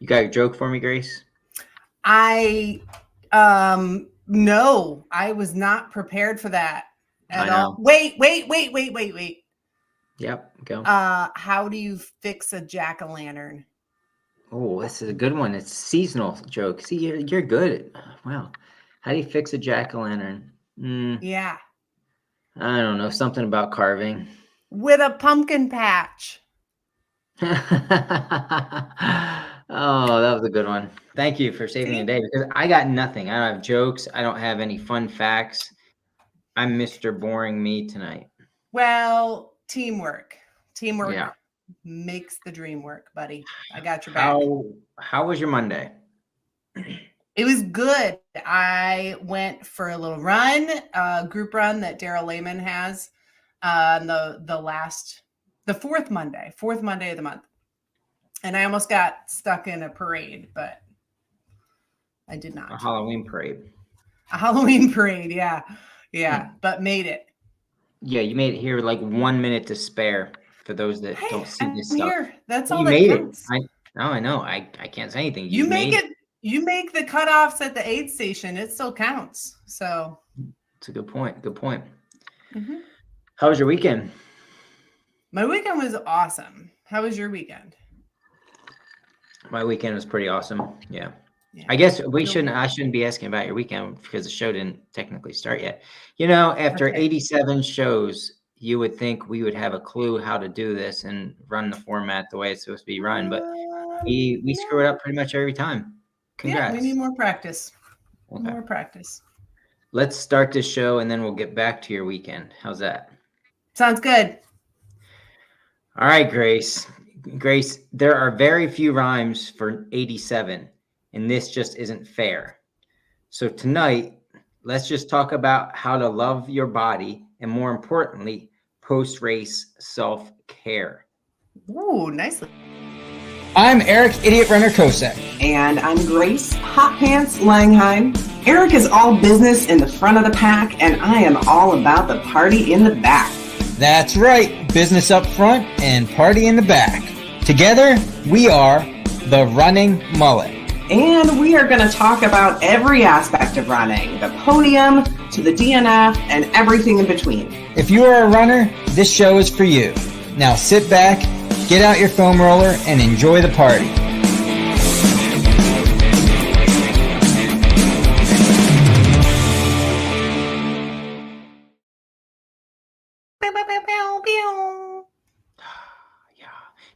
got a joke for me, Grace? I no, I was not prepared for that at all. Wait. Yep, go. How do you fix a jack-o'-lantern? Oh, this is a good one. It's a seasonal joke. See, you're good. Wow. How do you fix a jack-o'-lantern? Yeah. I don't know. Something about carving. With a pumpkin patch. Oh, that was a good one. Thank you for saving the day, because I got nothing. I don't have jokes. I don't have any fun facts. I'm Mr. Boring Me tonight. Well, teamwork. Teamwork Yeah. makes the dream work, buddy. I got your back. How was your Monday? It was good. I went for a little run, group run that Daryl Lehman has, the fourth Monday of the month. And I almost got stuck in a parade, but I did not. A Halloween parade. A Halloween parade, yeah. Yeah, but made it. Yeah, you made it here with like 1 minute to spare for those that don't see this stuff. Here. That's all you that made counts. it. I know. I can't say anything. You make it. You make the cutoffs at the aid station. It still counts. So it's a good point. Good point. Mm-hmm. How was your weekend? My weekend was awesome. How was your weekend? My weekend was pretty awesome. Yeah. I guess I shouldn't be asking about your weekend because the show didn't technically start yet. You know, after 87 shows, you would think we would have a clue how to do this and run the format the way it's supposed to be run, but we screw it up pretty much every time. Congrats. Yeah, we need more practice. Okay. More practice. Let's start this show and then we'll get back to your weekend. How's that? Sounds good. All right, Grace. Grace, there are very few rhymes for 87, and this just isn't fair. So tonight, let's just talk about how to love your body and, more importantly, post-race self-care. Ooh, nicely. I'm Eric, Idiot Runner Kosek. And I'm Grace, Hot Pants Langheim. Eric is all business in the front of the pack, and I am all about the party in the back. That's right, business up front and party in the back. Together, we are the Running Mullet. And we are going to talk about every aspect of running, the podium to the DNF and everything in between. If you are a runner, this show is for you. Now sit back, get out your foam roller, and enjoy the party.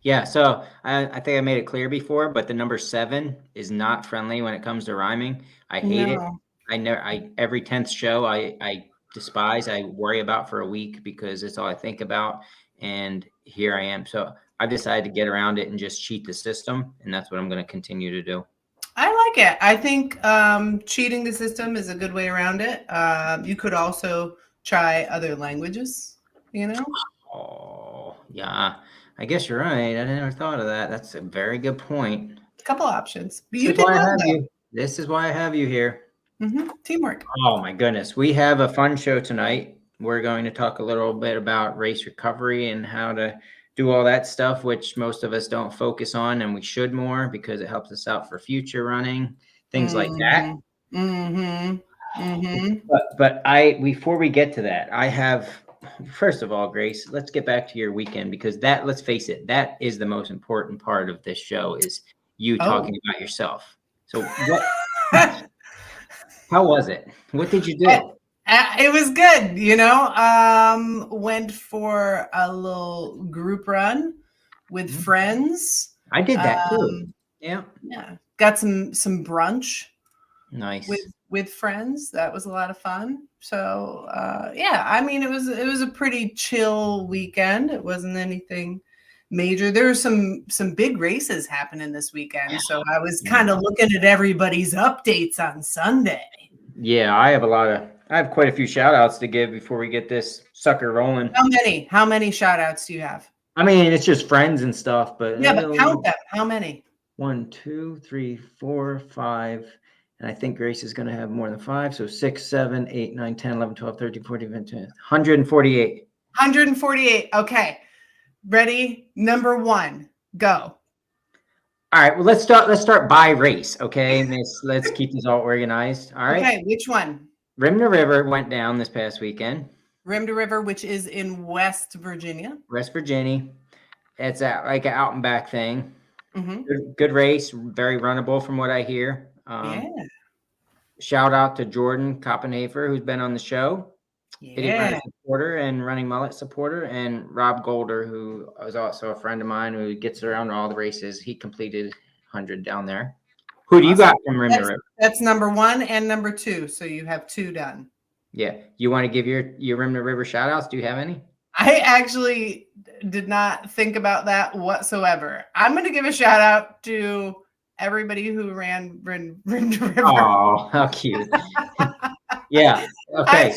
Yeah, so I think I made it clear before, but the number 7 is not friendly when it comes to rhyming. I hate it. Every 10th show I despise, I worry about for a week because it's all I think about. And here I am. So I've decided to get around it and just cheat the system. And that's what I'm going to continue to do. I like it. I think cheating the system is a good way around it. You could also try other languages, you know? Oh, yeah. I guess you're right. I never thought of that. That's a very good point. A couple options. This is why I have you here. Mm-hmm. Teamwork. Oh, my goodness. We have a fun show tonight. We're going to talk a little bit about race recovery and how to do all that stuff, which most of us don't focus on, and we should more because it helps us out for future running, things like that. Mm-hmm. Mm-hmm. But before we get to that, I have, first of all, Grace, let's get back to your weekend because let's face it, that is the most important part of this show is you talking about yourself. So how was it? What did you do? It was good, you know. Went for a little group run with friends. I did that too. Yeah. Got some brunch. Nice. With friends. That was a lot of fun. So I mean, it was a pretty chill weekend. It wasn't anything major. There were some big races happening this weekend. So I was kind of looking at everybody's updates on Sunday. Yeah, I have quite a few shout outs to give before we get this sucker rolling. How many shout outs do you have? I mean, it's just friends and stuff, but but count them. How many? 1, 2, 3, 4, 5. And I think Grace is going to have more than 5. So 6, 7, 8, 9, 10, 11, 12, 13, 14, 15, 148. 148. Okay. Ready? Number 1. Go. All right. Well, let's start by race. Okay. And let's keep this all organized. All right. Okay. Which one? Rim to River went down this past weekend. Rim to River, which is in West Virginia. West Virginia. It's like an out and back thing. Mm-hmm. Good race. Very runnable from what I hear. Yeah. Shout out to Jordan Koppenhafer, who's been on the show. Idiot Runner supporter and Running Mullet supporter, and Rob Golder, who is also a friend of mine who gets around all the races. He completed 100 down there. Who do you got from Rim to River? That's number 1 and number 2. So you have 2 done. Yeah. You want to give your Rim to River shout outs? Do you have any? I actually did not think about that whatsoever. I'm going to give a shout out to everybody who ran Rim to River. Oh, how cute. Yeah. Okay.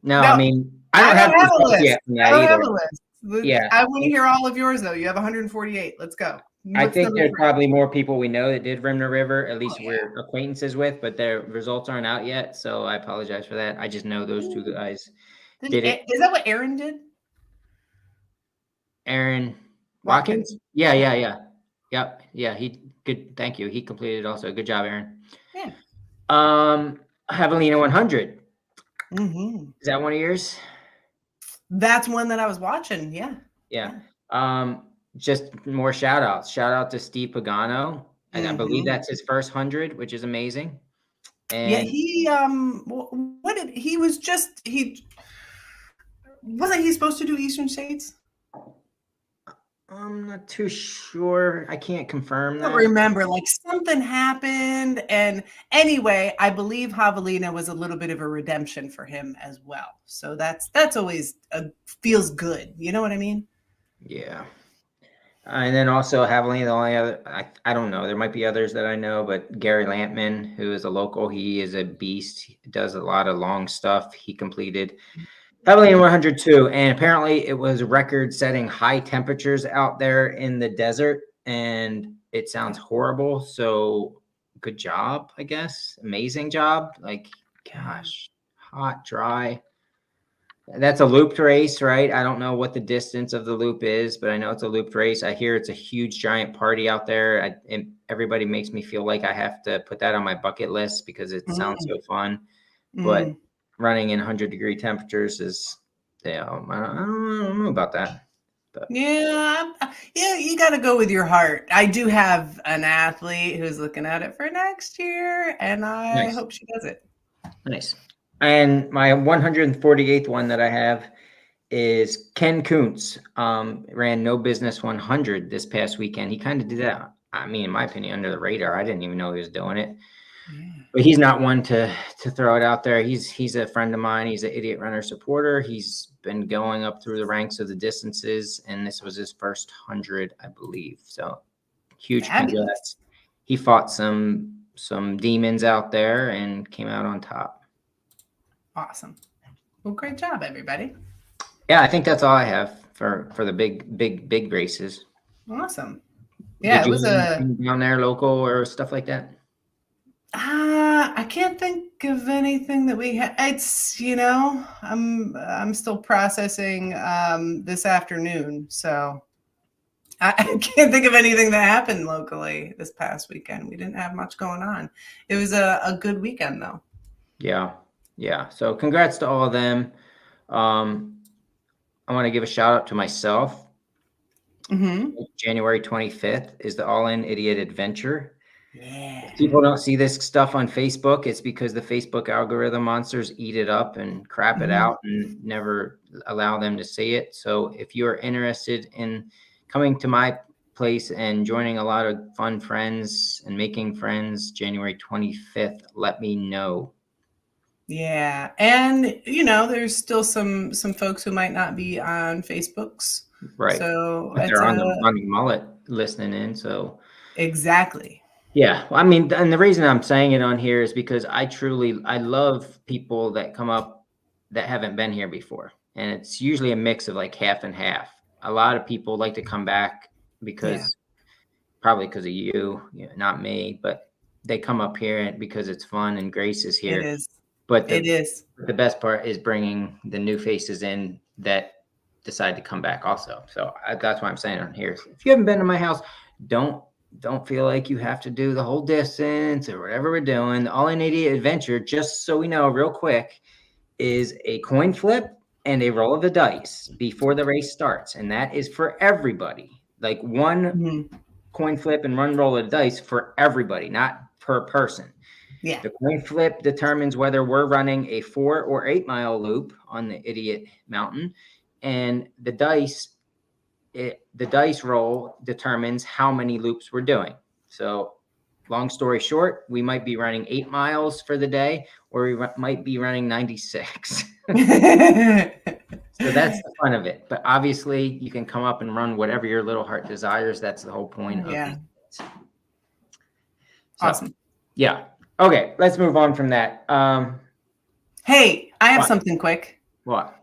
No, I mean, I don't have a list. I don't have a list. Yeah. I want to hear all of yours, though. You have 148. Let's go. I think there's probably more people we know that did Rim to River, at least we're acquaintances with, but their results aren't out yet. So I apologize for that. I just know those 2 guys did it. Is that what Aaron did? Aaron Watkins? Yeah. Yep. Yeah. Good. Thank you. He completed also. Good job, Aaron. Yeah. Javelina 100. Mm-hmm. Is that one of yours? That's one that I was watching. Yeah. Just more shout outs. Shout out to Steve Pagano. And I believe that's his first 100, which is amazing. And yeah, he wasn't he supposed to do Eastern States? I'm not too sure. I can't confirm that. I don't remember, like something happened. And anyway, I believe Javelina was a little bit of a redemption for him as well. So that's always feels good. You know what I mean? Yeah. And then also Javelina, the only other, I don't know, there might be others that I know, but Gary Lampman, who is a local, he is a beast. He does a lot of long stuff. He completed Javelina 102, and apparently it was record-setting high temperatures out there in the desert, and it sounds horrible. So good job, I guess. Amazing job. Like, gosh, hot, dry. That's a looped race, right? I don't know what the distance of the loop is, but I know it's a looped race. I hear it's a huge, giant party out there. And everybody makes me feel like I have to put that on my bucket list because it sounds so fun. But running in 100-degree temperatures is, I don't know about that. But. Yeah, you got to go with your heart. I do have an athlete who's looking at it for next year, and I hope she does it. Nice. And my 148th one that I have is Ken Kuntz. Ran No Business 100 this past weekend. He kind of did that, I mean, in my opinion, under the radar. I didn't even know he was doing it. But he's not one to throw it out there. He's a friend of mine. He's an Idiot Runner supporter. He's been going up through the ranks of the distances, and this was his first 100, I believe. So huge congrats. He fought some demons out there and came out on top. Awesome. Well, great job, everybody. Yeah, I think that's all I have for the big races. Awesome. Yeah, it was down there local or stuff like that. I can't think of anything that we had. It's, I'm still processing this afternoon, so I can't think of anything that happened locally this past weekend. We didn't have much going on. It was a good weekend, though. Yeah. So congrats to all of them. I want to give a shout out to myself. January 25th is the All In Idiot Adventure. Yeah. If people don't see this stuff on Facebook, it's because the Facebook algorithm monsters eat it up and crap it out and never allow them to see it. So if you're interested in coming to my place and joining a lot of fun friends and making friends January 25th, let me know. Yeah. And, there's still some folks who might not be on Facebooks. Right. So but they're on the Mullet listening in. So exactly. Yeah. Well, I mean, and the reason I'm saying it on here is because I love people that come up that haven't been here before. And it's usually a mix of like half and half. A lot of people like to come back probably because of you, not me, but they come up here because it's fun and Grace is here. It is. But the best part is bringing the new faces in that decide to come back also. So that's why I'm saying on here. If you haven't been to my house, don't feel like you have to do the whole distance or whatever we're doing. The All In Idiot Adventure, just so we know real quick, is a coin flip and a roll of the dice before the race starts. And that is for everybody. Like one coin flip and one roll of the dice for everybody, not per person. Yeah. The coin flip determines whether we're running a 4 or 8 mile loop on the Idiot Mountain. And the dice roll determines how many loops we're doing. So long story short, we might be running 8 miles for the day, or we might be running 96. So that's the fun of it. But obviously, you can come up and run whatever your little heart desires. That's the whole point of these. So, awesome. Yeah. Okay, let's move on from that. Hey, I have something quick. What?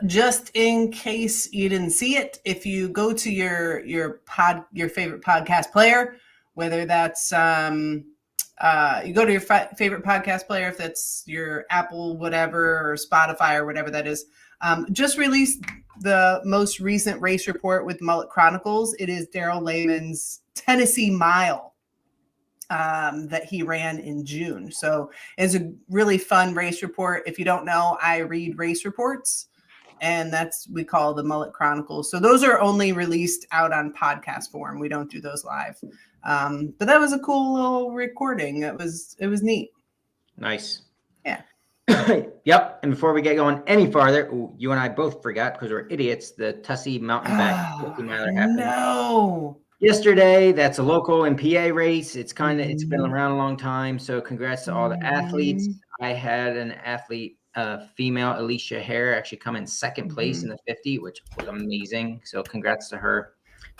Just in case you didn't see it, if you go to your favorite podcast player, whether that's you go to your favorite podcast player, if that's your Apple whatever or Spotify or whatever that is, just released the most recent race report with Mullet Chronicles. It is Daryl Lehman's Tennessee Mile that he ran in June. So it's a really fun race report. If you don't know, I read race reports, and we call the Mullet Chronicles. So those are only released out on podcast form. We don't do those live. But that was a cool little recording. It was neat. Nice. Yeah. Yep. And before we get going any farther, you and I both forgot because we're idiots. The Tussey Mountain Back 50 miler happened. No. Yesterday. That's a local and PA race. It's been around a long time. So congrats to all the athletes. I had an athlete, female Alicia Hare, actually come in second place in the 50, which was amazing. So congrats to her.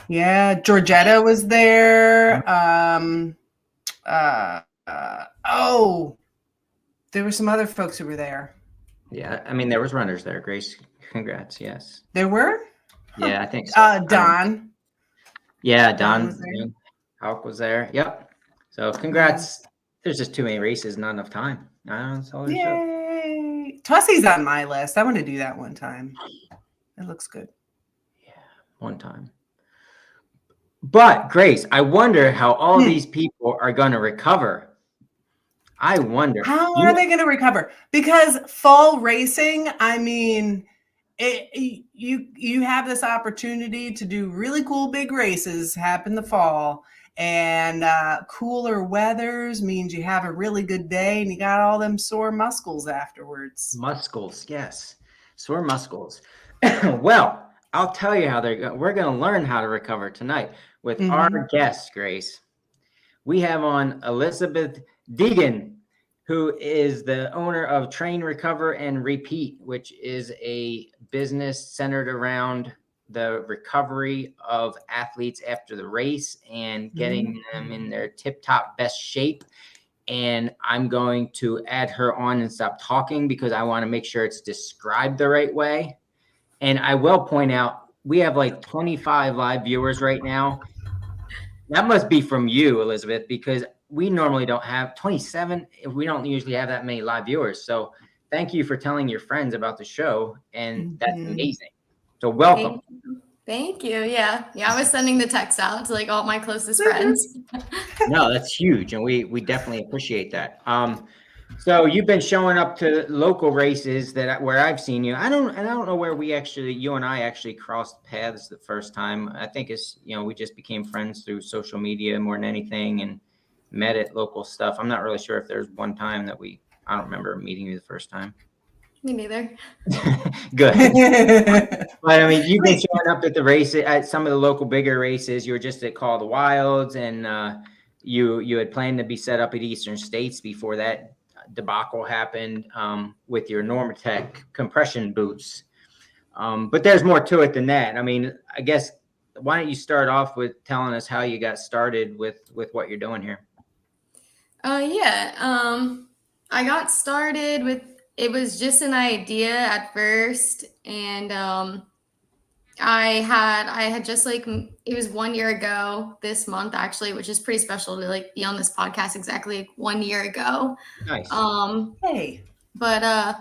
Yeah, Georgetta was there. There were some other folks who were there. Yeah, I mean, there was runners there. Grace, congrats. Yes. There were? Yeah, I think so. Don. Yeah, Don Houck was there. Yep. So congrats. There's just too many races, not enough time. That's all there's. Yay. Tussey's on my list. I want to do that one time. It looks good. Yeah, one time. But Grace, I wonder how all these people are going to recover. I wonder. How are they going to recover? Because fall racing, I mean, you have this opportunity to do really cool big races happen the fall, and cooler weathers means you have a really good day and you got all them sore muscles afterwards. Muscles, yes. Sore muscles. Well, I'll tell you how we're going to learn how to recover tonight with our guest, Grace. We have on Elizabeth Digan, who is the owner of Train, Recover, and Repeat, which is a business centered around the recovery of athletes after the race and getting them in their tip-top best shape. And I'm going to add her on and stop talking because I want to make sure it's described the right way. And I will point out, we have like 25 live viewers right now. That must be from you, Elizabeth, because we normally don't have 27. We don't usually have that many live viewers. So thank you for telling your friends about the show. And that's amazing. So welcome. Thank you. Yeah. I was sending the text out to like all my closest friends. No, that's huge. And we definitely appreciate that. So you've been showing up to local races where I've seen you. I don't know where you and I actually crossed paths the first time. I think we just became friends through social media more than anything and met at local stuff. I'm not really sure if there's one time that I don't remember meeting you the first time. Me neither. Good. But I mean, you've been showing up at the races, at some of the local bigger races. You were just at Call of the Wilds, and you had planned to be set up at Eastern States before that debacle happened with your Normatec compression boots. But there's more to it than that. I mean, I guess, why don't you start off with telling us how you got started with what you're doing here? I got started with, it was just an idea at first. And I had just like, it was 1 year ago this month actually, which is pretty special to like be on this podcast exactly like 1 year ago. Nice. Hey. But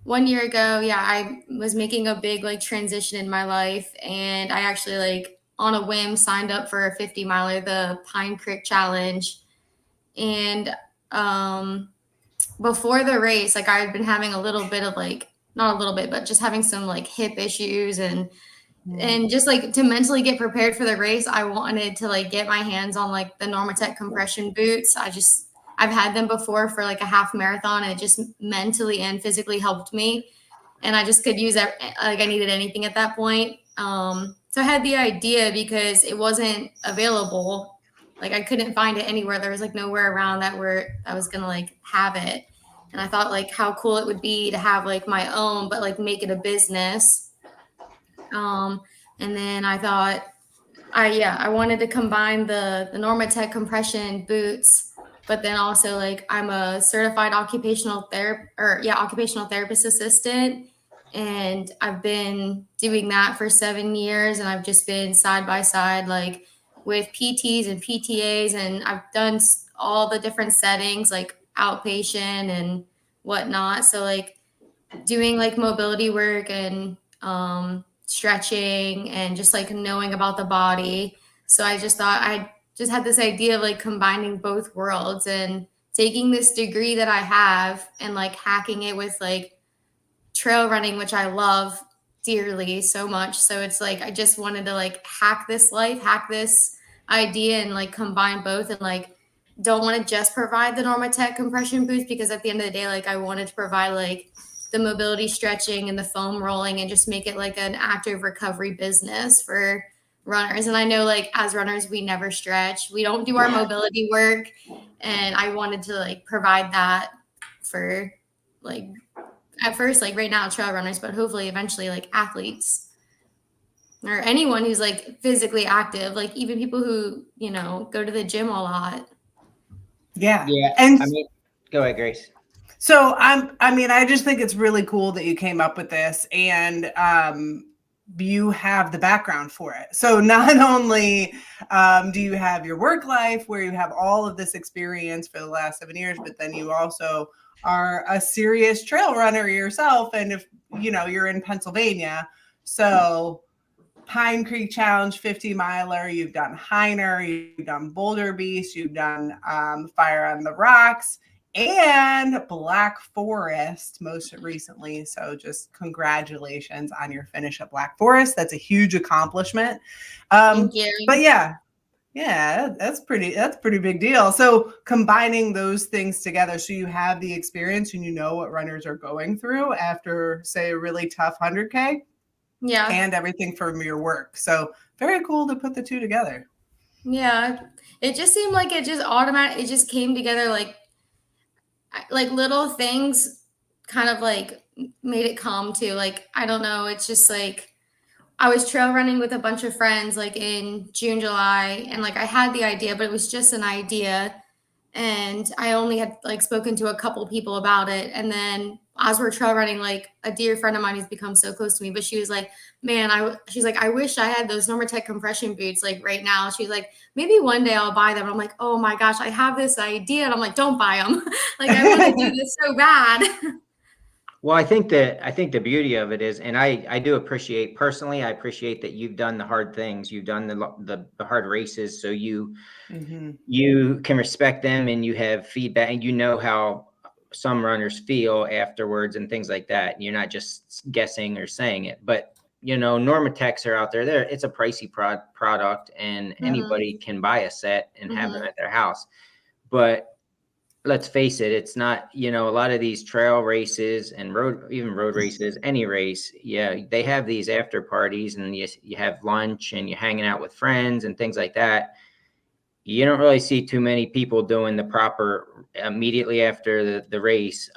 1 year ago, I was making a big like transition in my life, and I actually like on a whim signed up for a 50 miler, the Pine Creek Challenge. And before the race, like I had been having a little bit of like, not a little bit, but just having some like hip issues and just like to mentally get prepared for the race, I wanted to like get my hands on like the Normatec compression boots. I've had them before for like a half marathon, and it just mentally and physically helped me. And I just could use that. Like I needed anything at that point. So I had the idea because it wasn't available. Like I couldn't find it anywhere. There was like nowhere around that where I was going to like have it. And I thought like how cool it would be to have like my own, but like make it a business. And then I thought, I wanted to combine the Normatec compression boots, but then also like I'm a certified occupational therapist assistant. And I've been doing that for 7 years, and I've just been side by side, like with PTs and PTAs, and I've done all the different settings, like outpatient and whatnot. So like doing like mobility work and stretching and just like knowing about the body. So I just thought I just had this idea of like combining both worlds and taking this degree that I have and like hacking it with like trail running, which I love dearly so much. So it's like I just wanted to like hack this idea and like combine both, and like don't want to just provide the Normatec compression boots, because at the end of the day, like I wanted to provide like the mobility stretching and the foam rolling and just make it like an active recovery business for runners. And I know like as runners, we never stretch. We don't do our mobility work. And I wanted to like provide that for like, at first, like right now, trail runners, but hopefully eventually like athletes or anyone who's like physically active, like even people who, you know, go to the gym a lot. Yeah. Yeah. And I mean, go ahead, Grace. So I just think it's really cool that you came up with this, and you have the background for it. So not only do you have your work life where you have all of this experience for the last 7 years, but then you also are a serious trail runner yourself. And if you know, you're in Pennsylvania, so Pine Creek Challenge 50 miler, you've done Heiner, you've done Boulder Beast, you've done Fire on the Rocks, and Black Forest most recently. So just congratulations on your finish at Black Forest. That's a huge accomplishment. Thank you. But yeah, that's pretty big deal. So combining those things together, so you have the experience and you know what runners are going through after, say, a really tough 100K. Yeah. And everything from your work. So very cool to put the two together. Yeah. It just seemed like it just came together like little things kind of like made it come to, like, I don't know. It's just like I was trail running with a bunch of friends like in June, July, and like I had the idea, but it was just an idea. And I only had like spoken to a couple people about it. And then as we're trail running, like a dear friend of mine who's become so close to me, but she was like, man, she's like, I wish I had those Normatec compression boots like right now. She's like, maybe one day I'll buy them. And I'm like, oh my gosh, I have this idea. And I'm like, don't buy them. Like, I want to do this so bad. Well, I think the beauty of it is, and I do appreciate personally, I appreciate that you've done the hard things, you've done the hard races, so you can respect them and you have feedback and you know how some runners feel afterwards and things like that. You're not just guessing or saying it, but you know, Normatecs are out there. It's a pricey product, and anybody can buy a set and have them at their house. But let's face it, it's not, you know, a lot of these trail races and road races, any race, they have these after parties and you have lunch and you're hanging out with friends and things like that. You don't really see too many people doing the proper immediately after the race,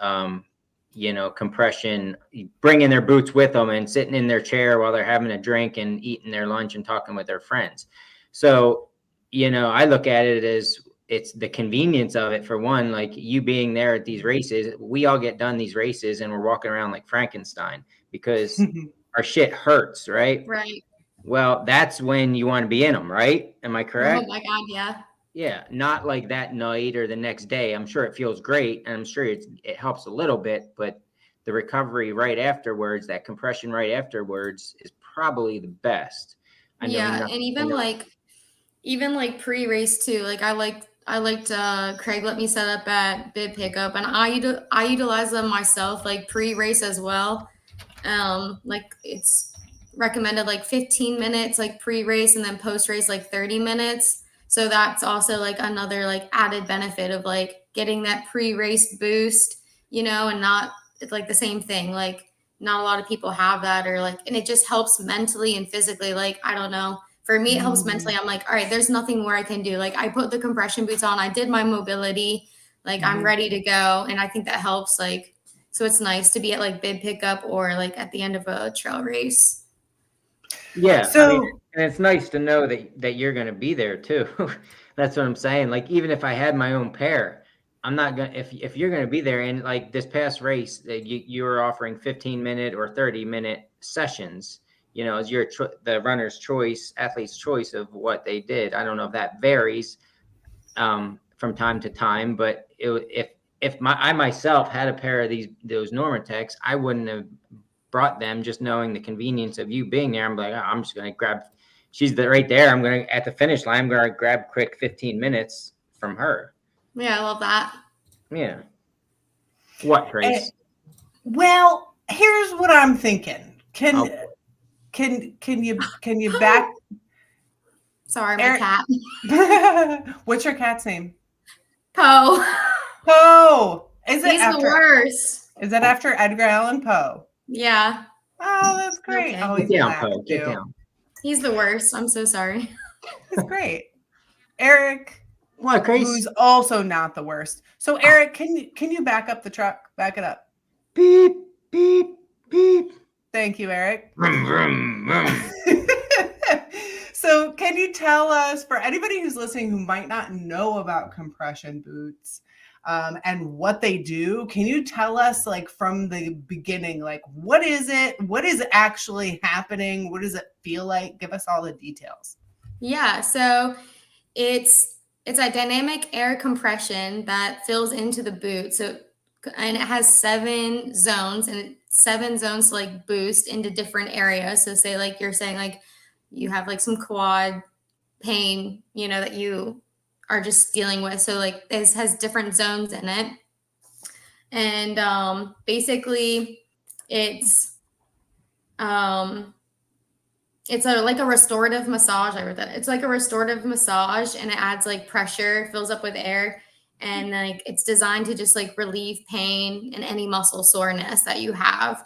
you know, compression, bringing their boots with them and sitting in their chair while they're having a drink and eating their lunch and talking with their friends. So, you know, I look at it as it's the convenience of it. For one, like you being there at these races, we all get done these races and we're walking around like Frankenstein because our shit hurts, right? Right. Well, that's when you want to be in them, right? Am I correct? Oh my God, yeah. Yeah, not like that night or the next day. I'm sure it feels great, and I'm sure it helps a little bit, but the recovery right afterwards, that compression right afterwards, is probably the best. Yeah, and even like pre-race too. Like I liked Craig let me set up at bid pickup, and I utilize them myself like pre-race as well. Like it's recommended like 15 minutes like pre-race, and then post-race like 30 minutes. So that's also like another like added benefit of like getting that pre-race boost, and not it's like the same thing. Like not a lot of people have that, or like, and it just helps mentally and physically. Like I don't know, for me it helps mentally. I'm like, all right, there's nothing more I can do. Like I put the compression boots on, I did my mobility, like I'm ready to go, and I think that helps. Like so it's nice to be at like bid pickup or like at the end of a trail race. Yeah. So and it's nice to know that you're going to be there too. That's what I'm saying. Like, even if I had my own pair, I'm not going to, if you're going to be there, and like this past race that you were offering 15-minute or 30-minute sessions, as the runner's choice, athlete's choice of what they did. I don't know if that varies from time to time, but if I myself had a pair of those Normatechs, I wouldn't have brought them, just knowing the convenience of you being there. I'm like, oh, I'm just going to grab, she's right there. I'm going to, at the finish line, I'm going to grab quick 15 minutes from her. Yeah, I love that. Yeah. What, Trace? Well, here's what I'm thinking. Can you back? Sorry, my cat. What's your cat's name? Poe. Poe. He's the worst. Is that after Edgar Allan Poe? Yeah. Oh, that's great. Okay. Oh, Get down, Poe. Get down. He's the worst. I'm so sorry. He's great. Eric. What, Trace? Who's also not the worst. So, Eric, can you back up the truck? Back it up. Beep, beep, beep. Thank you, Eric. Vroom, vroom, vroom. So can you tell us, for anybody who's listening who might not know about compression boots and what they do, can you tell us like from the beginning, like what is it? What is actually happening? What does it feel like? Give us all the details. Yeah, so it's a dynamic air compression that fills into the boot. So, and it has 7 zones, and 7 zones to like boost into different areas. So say like you're saying like you have like some quad pain, that you are just dealing with. So like this has different zones in it. And basically it's like a restorative massage. I wrote that. It's like a restorative massage, and it adds like pressure, fills up with air, and like it's designed to just like relieve pain and any muscle soreness that you have.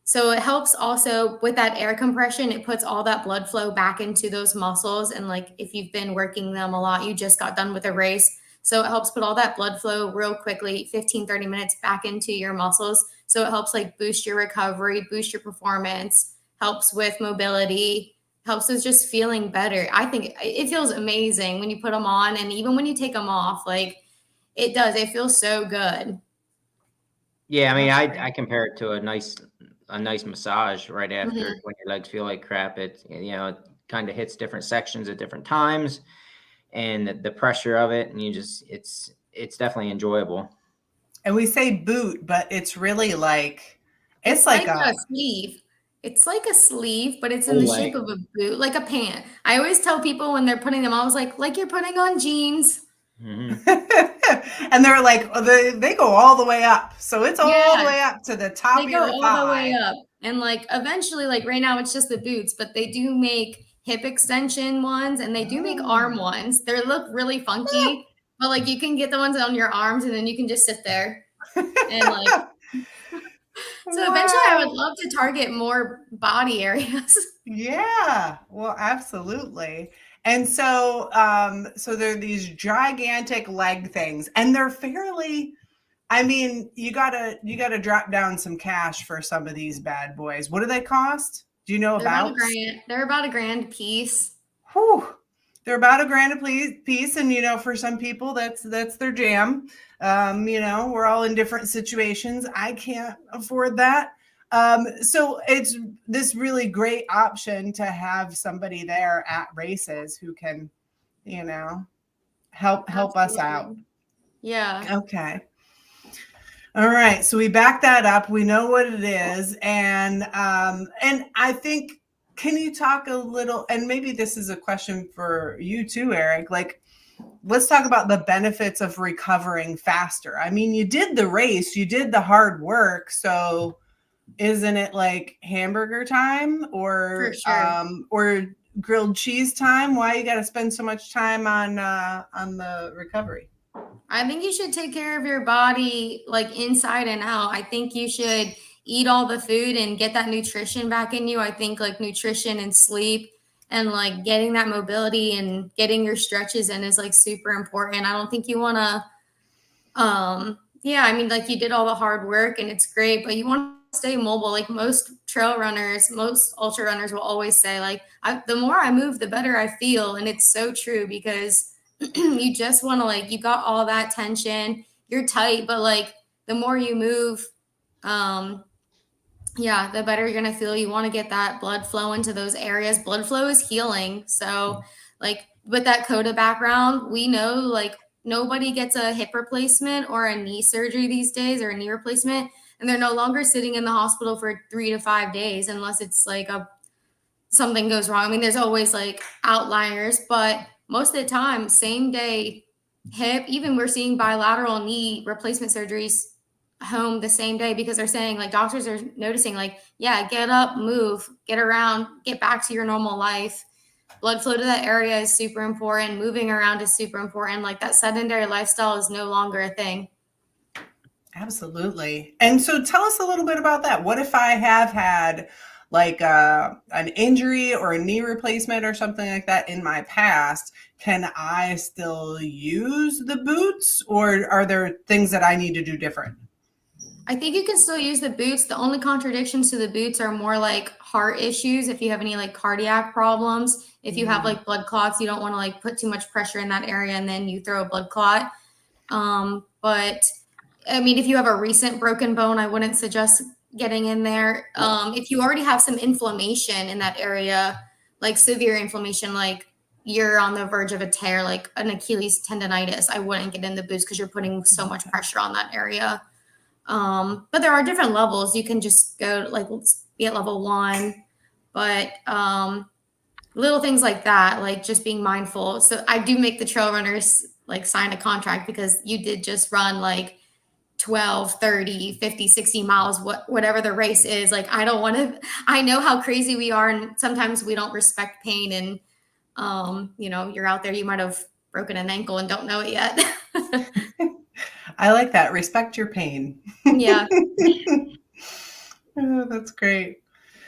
So it helps also with that air compression. It puts all that blood flow back into those muscles. And like if you've been working them a lot, you just got done with a race. So it helps put all that blood flow real quickly, 15, 30 minutes back into your muscles. So it helps like boost your recovery, boost your performance, helps with mobility, helps with just feeling better. I think it feels amazing when you put them on, and even when you take them off, like it does. It feels so good. Yeah, I mean, I compare it to a nice massage right after when your legs feel like crap. It it kind of hits different sections at different times, and the pressure of it, and it's definitely enjoyable. And we say boot, but it's really like it's like a sleeve. It's like a sleeve, but it's in the shape of a boot, like a pant. I always tell people when they're putting them on, I was like you're putting on jeans. And they're like, they go all the way up. So it's all the way up to the top of your thigh. They go all the way up. And like eventually, like right now it's just the boots, but they do make hip extension ones, and they do make arm ones. They look really funky, but like you can get the ones on your arms, and then you can just sit there and like so eventually I would love to target more body areas. Yeah, well, absolutely. And so so they're these gigantic leg things, and they're fairly, I mean, you gotta drop down some cash for some of these bad boys. What do they cost? Do you know about? They're about $1,000 a piece. Whew. They're about $1,000 a piece, and for some people that's their jam. We're all in different situations. I can't afford that. So it's this really great option to have somebody there at races who can, help us out. Yeah. Okay. All right. So we back that up. We know what it is. And I think can you talk a little, and maybe this is a question for you too, Eric, like, let's talk about the benefits of recovering faster. I mean, you did the race, you did the hard work, so isn't it like hamburger time For sure. or grilled cheese time? Why you got to spend so much time on the recovery? I think you should take care of your body like inside and out. I think you should eat all the food and get that nutrition back in you. I think like nutrition and sleep and like getting that mobility and getting your stretches in is like super important. I don't think you want to yeah, I mean like you did all the hard work and it's great, but you want to stay mobile. Like most trail runners, most ultra runners will always say like the more I move, the better I feel, and it's so true because you just want to like you got all that tension, you're tight, but like the more you move, um yeah, the better you're gonna feel. You want to get that blood flow into those areas. Blood flow is healing. So like with that coda background, we know like nobody gets a hip replacement or a knee surgery these days or a knee replacement, and they're no longer sitting in the hospital for 3 to 5 days unless it's like a something goes wrong. I mean, there's always like outliers, but most of the time, same day hip, even we're seeing bilateral knee replacement surgeries home the same day because they're saying like doctors are noticing like, yeah, get up, move, get around, get back to your normal life. Blood flow to that area is super important. Moving around is super important. Like that sedentary lifestyle is no longer a thing. Absolutely. And so tell us a little bit about that. What if I have had like an injury or a knee replacement or something like that in my past? Can I still use the boots, or are there things that I need to do different? I think you can still use the boots. The only contradictions to the boots are more like heart issues. If you have any like cardiac problems, if you have like blood clots, you don't want to like put too much pressure in that area and then you throw a blood clot. But I mean, if you have a recent broken bone, I wouldn't suggest getting in there. If you already have some inflammation in that area, like severe inflammation, like you're on the verge of a tear, like an Achilles tendonitis, I wouldn't get in the boots because you're putting so much pressure on that area. But there are different levels. You can just go like be at level 1, but little things like that, like just being mindful. So I do make the trail runners like sign a contract because you did just run like 12, 30, 50, 60 miles, whatever the race is. Like I don't want to, I know how crazy we are and sometimes we don't respect pain and you know, you're out there, you might have broken an ankle and don't know it yet. I like that. Respect your pain. Yeah. Oh, that's great.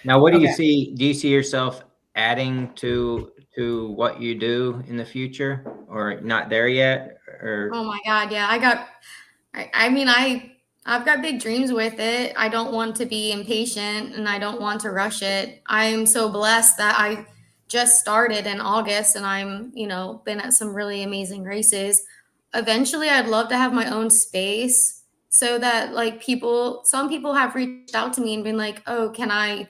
Now, what do you see? Do you see yourself adding to what you do in the future, or not there yet? Or Oh my God, yeah. I mean, I've got big dreams with it. I don't want to be impatient and I don't want to rush it. I'm so blessed that I just started in August and I'm, you know, been at some really amazing races. Eventually, I'd love to have my own space so that like some people have reached out to me and been like, "Oh, can I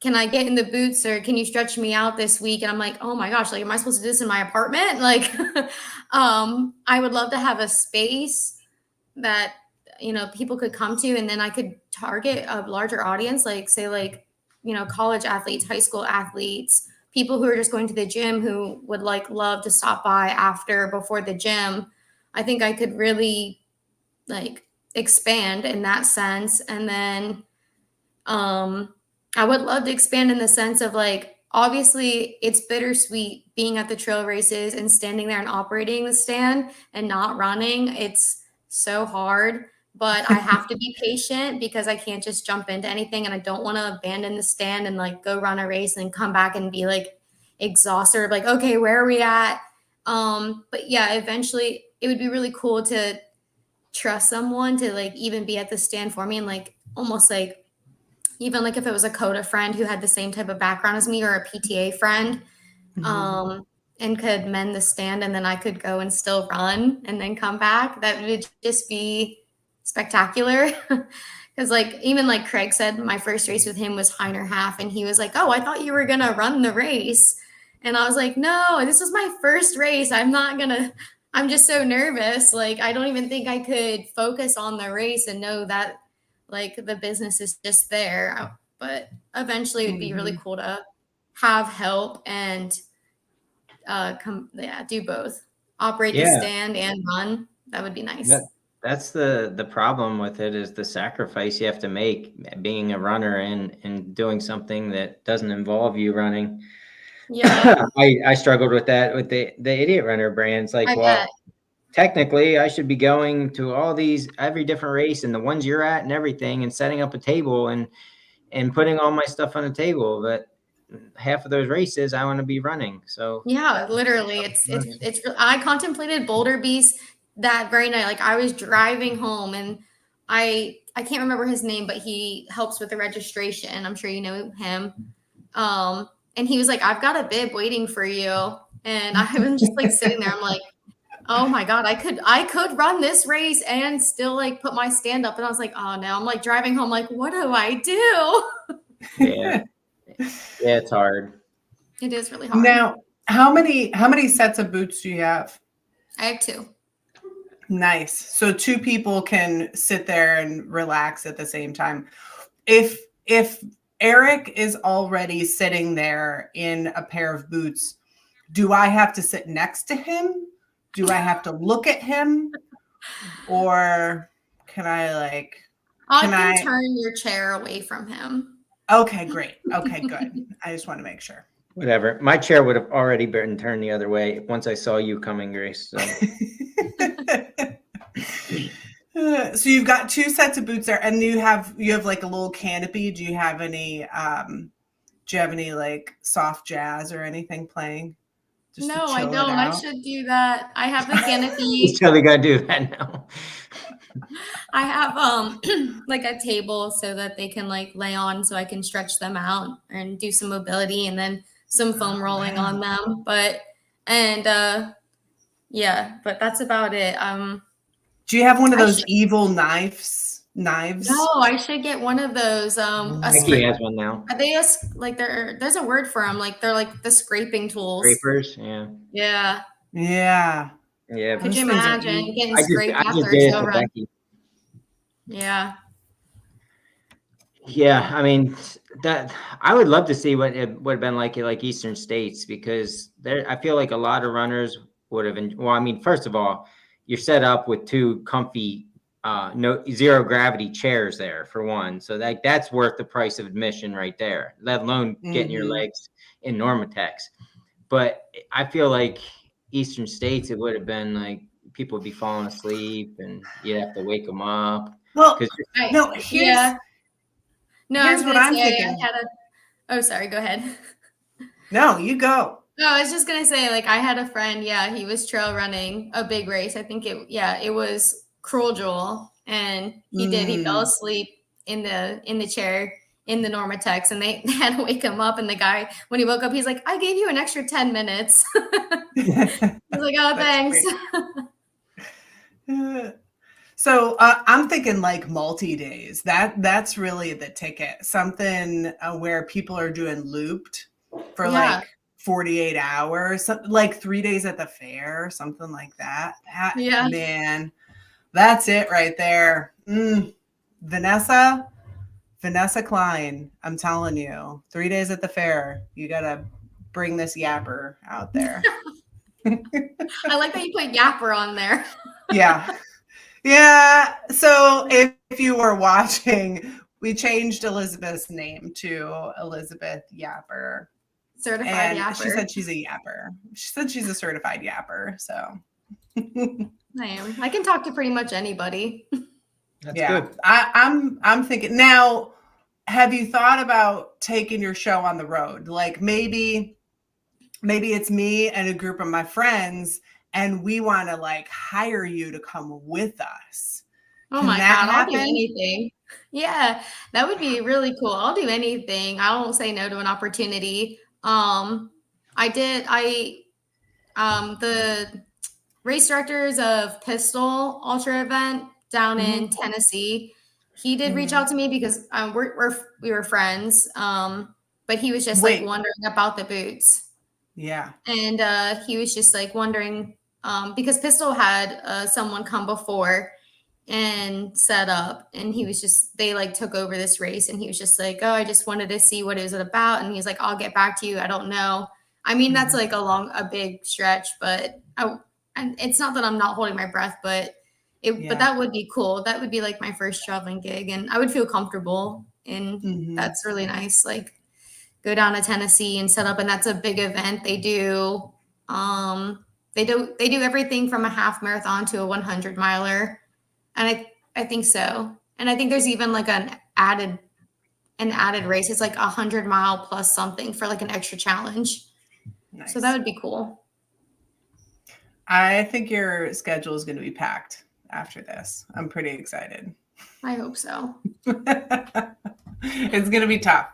get in the boots or can you stretch me out this week?" And I'm like, oh my gosh, like, am I supposed to do this in my apartment? Like, I would love to have a space that, you know, people could come to and then I could target a larger audience, like say like, you know, college athletes, high school athletes, people who are just going to the gym who would like love to stop by before the gym. I think I could really like expand in that sense. And then, I would love to expand in the sense of like, obviously, it's bittersweet being at the trail races and standing there and operating the stand and not running. It's so hard, but I have to be patient because I can't just jump into anything and I don't want to abandon the stand and like go run a race and come back and be like exhausted, or like, okay, where are we at? But yeah, eventually it would be really cool to trust someone to like even be at the stand for me and like almost like even like if it was a coda friend who had the same type of background as me or a PTA friend, and could mend the stand and then I could go and still run and then come back, that would just be spectacular. Because like even like Craig said, my first race with him was Heiner half and he was like, oh, I thought you were gonna run the race. And I was like, no, this was my first race. I'm just so nervous. Like I don't even think I could focus on the race and know that like the business is just there. But eventually it would be really cool to have help and do both, operate the stand and run. That would be nice. That's the problem with it, is the sacrifice you have to make being a runner and doing something that doesn't involve you running. Yeah. I struggled with that with the Idiot Runner brands. Like, technically I should be going to every different race and the ones you're at and everything, and setting up a table and putting all my stuff on a table. But half of those races I want to be running. So yeah, literally it's I contemplated Boulder Beast that very night. Like, I was driving home and I can't remember his name, but he helps with the registration. I'm sure you know him. And he was like, I've got a bib waiting for you. And I was just like sitting there. I'm like, oh my God, I could run this race and still like put my stand up. And I was like, oh no, I'm like driving home. Like, what do I do? Yeah, it's hard. It is really hard. Now, how many sets of boots do you have? I have 2. Nice. So 2 people can sit there and relax at the same time. If Eric is already sitting there in a pair of boots, do I have to sit next to him? Do I have to look at him? Or can I turn your chair away from him? Okay, great. Okay, good. I just want to make sure. Whatever. My chair would have already been turned the other way once I saw you coming, Grace. So. So you've got 2 sets of boots there, and you have like a little canopy. Do you have any like soft jazz or anything playing? No, I don't. I should do that. I have the canopy. You totally gotta do that now. I have like a table so that they can like lay on, so I can stretch them out and do some mobility, and then some foam rolling on them. But that's about it. Do you have one of those evil knives? No, I should get one of those. He has one now. Are they there's a word for them? Like, they're like the scraping tools. Scrapers, yeah. Yeah. Yeah. Yeah. Could you imagine getting scraped after a show run? Yeah. Yeah, I mean, that I would love to see what it would have been like Eastern States, because I feel like a lot of runners would have been. Well, I mean, first of all, you're set up with 2 comfy, zero gravity chairs there for one. So that's worth the price of admission right there, let alone getting your legs in Normatex. But I feel like Eastern States, it would have been like people would be falling asleep and you'd have to wake them up. Well, here's what I'm thinking. Oh, sorry, go ahead. No, you go. No, I was just gonna say, like, I had a friend, he was trail running a big race. I think it was Cruel Jewel, and he fell asleep in the chair in the Normatex, and they had to wake him up. And the guy, when he woke up, he's like, I gave you an extra 10 minutes. I was like, oh, thanks. So I'm thinking like multi-days. That's really the ticket. Something where people are doing looped for like 48 hours, like 3 days at the fair, something like that. Man, that's it right there. Vanessa Klein, I'm telling you, 3 days at the fair, you gotta bring this yapper out there. I like that you put yapper on there. Yeah. So if you were watching, we changed Elizabeth's name to Elizabeth Yapper. Certified yapper. She said she's a yapper. She said she's a certified yapper. So I am. I can talk to pretty much anybody. That's good. I'm thinking now. Have you thought about taking your show on the road? Like maybe it's me and a group of my friends, and we want to like hire you to come with us. Oh my God, I'll do anything. Yeah, that would be really cool. I'll do anything. I won't say no to an opportunity. The race directors of Pistol Ultra event down in Tennessee, he did reach out to me because we were friends. But he was just like wondering about the boots. Yeah. And he was just like wondering, because Pistol had someone come before, and set up, and they like took over this race, and he was just like, oh, I just wanted to see what it was about, and he's like, I'll get back to you, I don't know. I mean, that's like a big stretch, but and it's not that I'm not holding my breath, but but that would be cool. That would be like my first traveling gig, and I would feel comfortable, and that's really nice. Like, go down to Tennessee and set up, and that's a big event. They do everything from a half marathon to a 100 miler. And I think so. And I think there's even like an added race. It's like 100-mile plus something for like an extra challenge. Nice. So that would be cool. I think your schedule is going to be packed after this. I'm pretty excited. I hope so. It's going to be tough.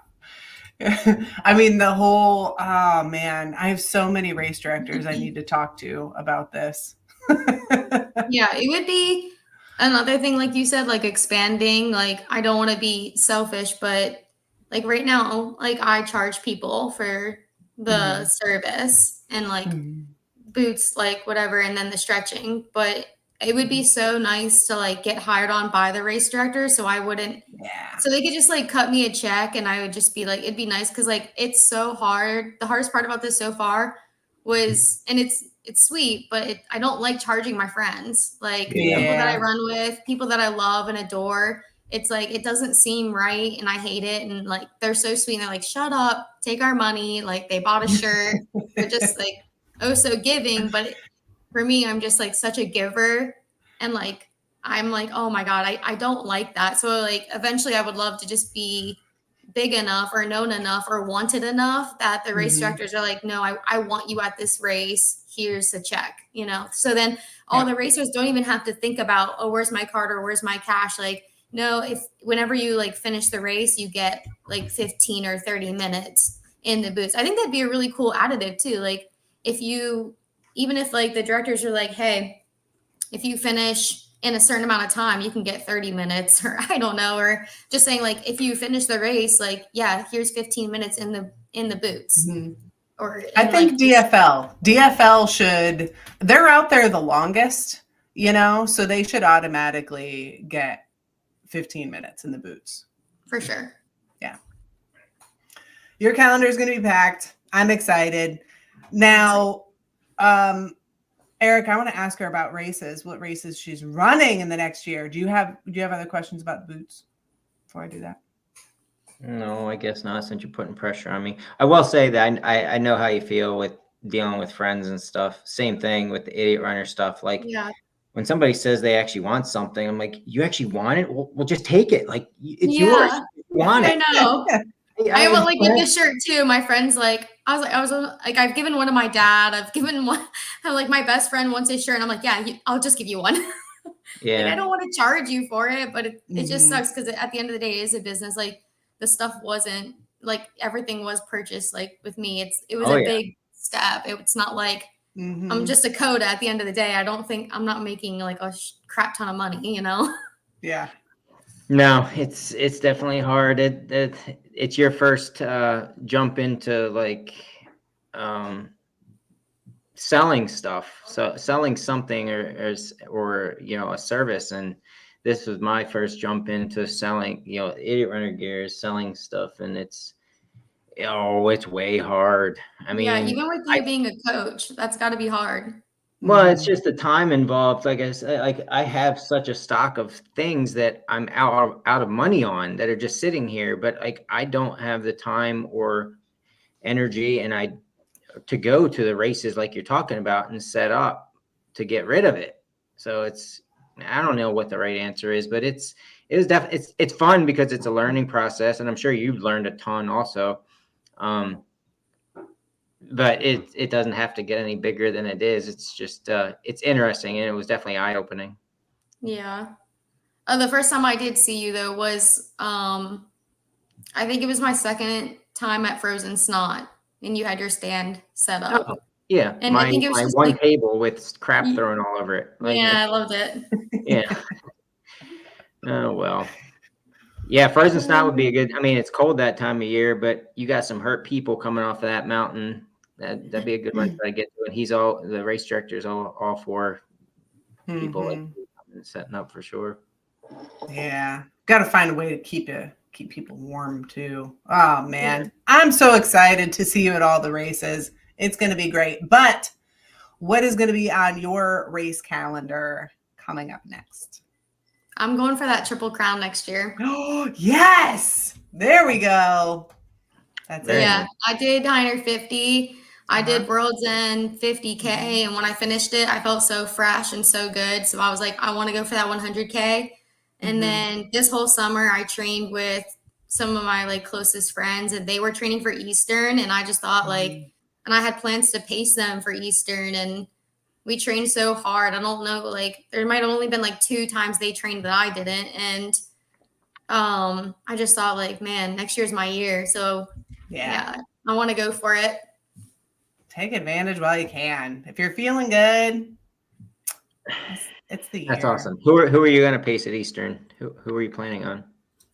I mean, oh man, I have so many race directors I need to talk to about this. Yeah, it would be another thing, like you said, like expanding. Like, I don't want to be selfish, but like right now, like I charge people for the service and like boots, like whatever, and then the stretching. But it would be so nice to like get hired on by the race director, so I wouldn't. Yeah. So they could just like cut me a check, and I would just be like, it'd be nice, because like it's so hard. The hardest part about this so far was, and it's sweet, but I don't like charging my friends, like people that I run with, people that I love and adore. It's like, it doesn't seem right, and I hate it. And like, they're so sweet, and they're like, shut up, take our money. Like, they bought a shirt. They're just like, oh, so giving. But for me, I'm just like such a giver, and like, I'm like, oh my God, I don't like that. So like, eventually I would love to just be big enough or known enough or wanted enough that the race directors are like, no, I want you at this race. Here's a check, you know? So then all the racers don't even have to think about, oh, where's my card or where's my cash? Like, no, whenever you like finish the race, you get like 15 or 30 minutes in the booths. I think that'd be a really cool additive too. Like, even if like the directors are like, hey, if you finish in a certain amount of time, you can get 30 minutes, or I don't know, or just saying like, if you finish the race, like, yeah, here's 15 minutes in the boots. Or I think like, DFL they're out there the longest, you know, so they should automatically get 15 minutes in the boots. For sure. Yeah. Your calendar is going to be packed. I'm excited. Now, Eric, I want to ask her about races, what races she's running in the next year. Do you have other questions about boots before I do that? No, I guess not, since you're putting pressure on me. I will say that I know how you feel with dealing with friends and stuff. Same thing with the idiot runner stuff. Like, when somebody says they actually want something, I'm like, you actually want it? Well, just take it. Like, it's yours. You want it. I know. I went like with this shirt too. My friends, like, I was like, I've given one to my dad. I've given one. I'm like, my best friend wants a shirt, and I'm like, yeah, I'll just give you one. Yeah. Like, I don't want to charge you for it, but it just sucks, because at the end of the day, it is a business. Like, the stuff wasn't like, everything was purchased. Like with me, it was a big step. It's not like I'm just a coda at the end of the day. I don't think I'm not making like a crap ton of money, you know? Yeah. No, it's definitely hard. It's your first jump into like selling stuff. So selling something or you know, a service. And this was my first jump into selling, you know, idiot runner gear, selling stuff, and it's way hard. I mean, yeah, even with you being a coach, that's got to be hard. Well, it's just the time involved. Like I said, like I have such a stock of things that I'm out of money on that are just sitting here, but like I don't have the time or energy to go to the races like you're talking about and set up to get rid of it. So I don't know what the right answer is, but it's fun because it's a learning process, and I'm sure you've learned a ton also. But it doesn't have to get any bigger than it is. It's just it's interesting, and it was definitely eye-opening. Yeah. The first time I did see you though was I think it was my second time at Frozen Snot, and you had your stand set up. Oh, yeah, and I think it was my one table with crap thrown all over it. Like, yeah, I loved it. Yeah. Oh well. Yeah, Frozen Snot would be a good. I mean, it's cold that time of year, but you got some hurt people coming off of that mountain. That'd be a good one to get to. And the race director is all for people. Like, setting up for sure. Yeah. Got to find a way to keep people warm too. Oh man, I'm so excited to see you at all the races. It's going to be great. But what is going to be on your race calendar coming up next? I'm going for that Triple Crown next year. Oh, yes. There we go. That's it. Yeah, I did 150. I did World's End 50K. And when I finished it, I felt so fresh and so good. So I was like, I want to go for that 100K. And then this whole summer, I trained with some of my like closest friends, and they were training for Eastern. And I just thought and I had plans to pace them for Eastern, and we trained so hard. I don't know, like there might have only been like 2 times they trained that I didn't. And I just thought like, man, next year's my year. So yeah, I want to go for it. Take advantage while you can. If you're feeling good, it's the year. That's awesome. Who are you going to pace at Eastern? Who are you planning on?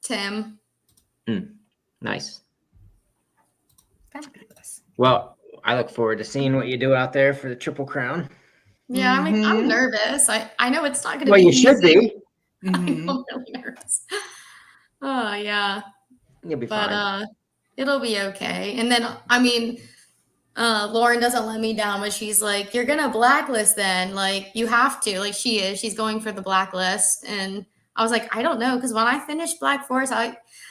Tim. Nice. Fabulous. Well, I look forward to seeing what you do out there for the Triple Crown. Yeah, I'm nervous. I know it's not going to be Well, you easy. should be. I'm really nervous. Oh yeah. You'll be fine. But it'll be okay. And then I mean, Lauren doesn't let me down, but she's like, you're gonna blacklist then. Like you have to. Like she's going for the blacklist. And I was like, I don't know, because when I finished Black Forest,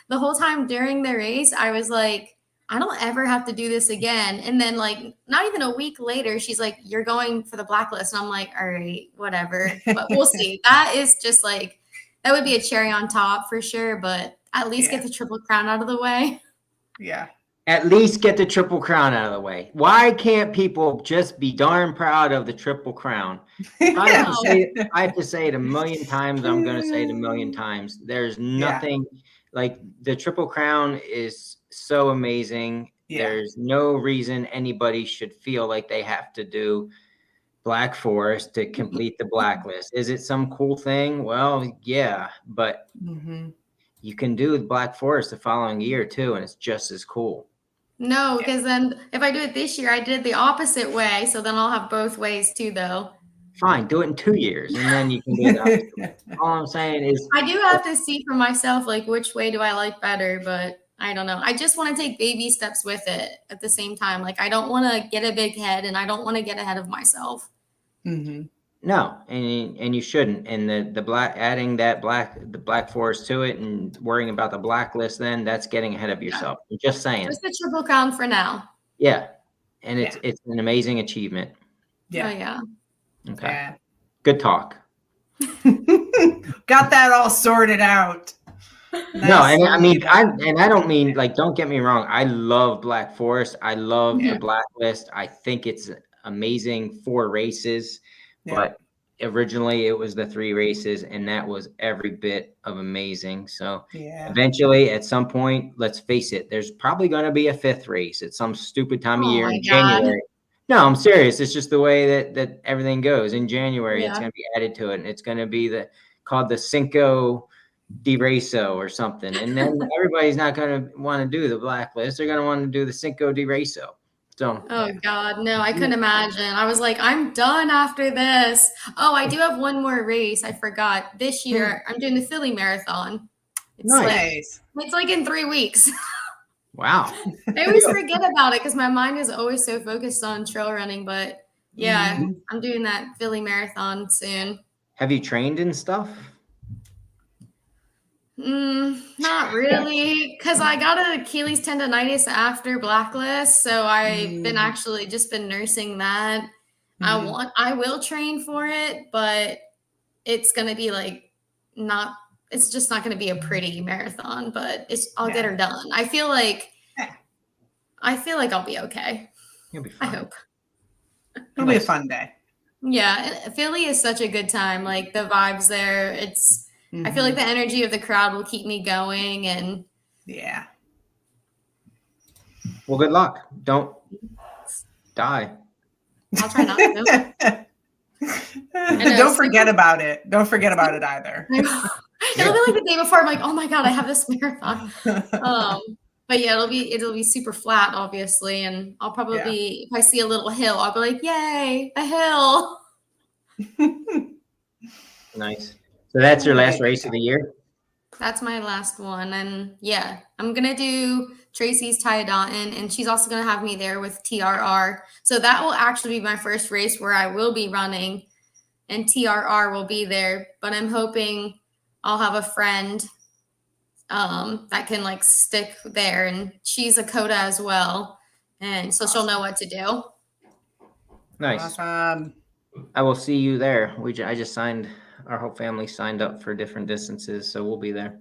the whole time during the race, I was like, I don't ever have to do this again. And then like not even a week later, she's like, you're going for the blacklist. And I'm like, all right, whatever. But we'll see. That is just like, that would be a cherry on top for sure. But at least get the Triple Crown out of the way. Yeah. At least get the Triple Crown out of the way. Why can't people just be darn proud of the Triple Crown? I have to say it a million times. I'm going to say it a million times. There's nothing like the Triple Crown is so amazing. There's no reason anybody should feel like they have to do Black Forest to complete the blacklist. Is it some cool thing? Well, yeah, but you can do Black Forest the following year too, and it's just as cool. No, because then if I do it this year, I did it the opposite way. So then I'll have both ways too, though. Fine, do it in 2 years, and then you can do that. All I'm saying is, I do have to see for myself, like which way do I like better, but I don't know. I just want to take baby steps with it at the same time. Like I don't want to get a big head, and I don't want to get ahead of myself. No, and you shouldn't. And the Black Forest to it, and worrying about the blacklist, then that's getting ahead of yourself. I'm just saying. Just the Triple Crown for now. Yeah, and it's an amazing achievement. Yeah. Oh, yeah. Okay. Yeah. Good talk. Got that all sorted out. No, and I don't mean like, don't get me wrong. I love Black Forest. I love the blacklist. I think it's amazing 4 races, but originally it was the 3 races, and that was every bit of amazing. So eventually at some point, let's face it, there's probably going to be a 5th race at some stupid time of year in January. No, I'm serious. It's just the way that everything goes. In January, it's going to be added to it, and it's going to be called the Cinco de Raso or something. And then everybody's not going to want to do the blacklist. They're going to want to do the Cinco de Raso. So. Oh God, no, I couldn't imagine. I was like, I'm done after this. Oh, I do have one more race. I forgot. This year, I'm doing the Philly Marathon. It's nice. It's like in 3 weeks. Wow. I always forget about it because my mind is always so focused on trail running. But yeah, I'm doing that Philly Marathon soon. Have you trained and stuff? Not really, because I got an Achilles tendonitis after blacklist, so I've been actually just been nursing that. I will train for it, but it's gonna be like it's just not gonna be a pretty marathon, but I'll get her done. I feel like I'll be okay. You'll be fine. I hope it'll be a fun day. Yeah, and Philly is such a good time. Like the vibes there, I feel like the energy of the crowd will keep me going, and well, good luck. Don't die. I'll try not to. Don't forget about it. Don't forget about it either. It'll be like the day before. I'm like, oh my God, I have this marathon. But yeah, it'll be super flat, obviously, and I'll probably if I see a little hill, I'll be like, yay, a hill. Nice. So that's your last race of the year? That's my last one. And yeah, I'm going to do Tracy's Tyadotin, and she's also going to have me there with TRR. So that will actually be my first race where I will be running, and TRR will be there. But I'm hoping I'll have a friend that can like stick there, and she's a CODA as well. And so she'll know what to do. Nice. Awesome. I will see you there. I just signed, our whole family signed up for different distances, so we'll be there.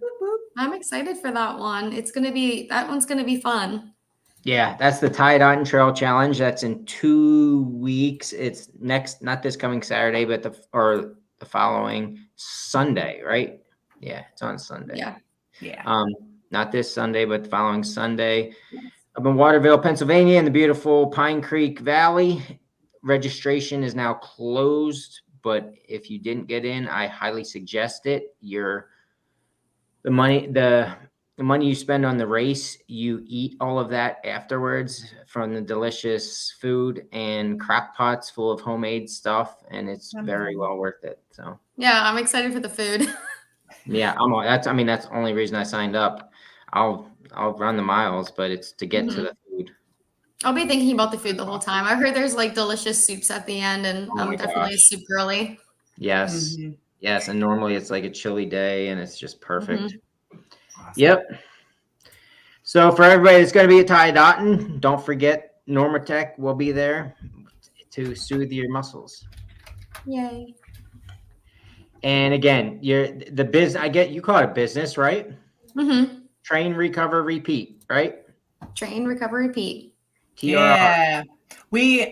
I'm excited for that one. That one's going to be fun. Yeah, that's the Tyadotin Trail Challenge. That's in 2 weeks. It's not this coming Saturday, but the following Sunday, right? Yeah, it's on Sunday. Yeah. Not this Sunday, but the following Sunday. Up in Waterville, Pennsylvania, in the beautiful Pine Creek Valley. Registration is now closed, but if you didn't get in, I highly suggest it. The money you spend on the race, you eat all of that afterwards from the delicious food and crock pots full of homemade stuff, and it's very well worth it. So yeah, I'm excited for the food. yeah, that's the only reason I signed up. I'll run the miles, but it's to get to the food. I'll be thinking about the food the whole time. I heard there's like delicious soups at the end, and I'm definitely a soup girly. Yes. Mm-hmm. Yes. And normally it's like a chilly day and it's just perfect. Mm-hmm. Awesome. Yep. So for everybody that's going to be at Tyadotin, don't forget Normatec will be there to soothe your muscles. Yay. And again, I get you call it a business, right? Mm-hmm. Train, recover, repeat, right? Train, recover, repeat. TRR. Yeah.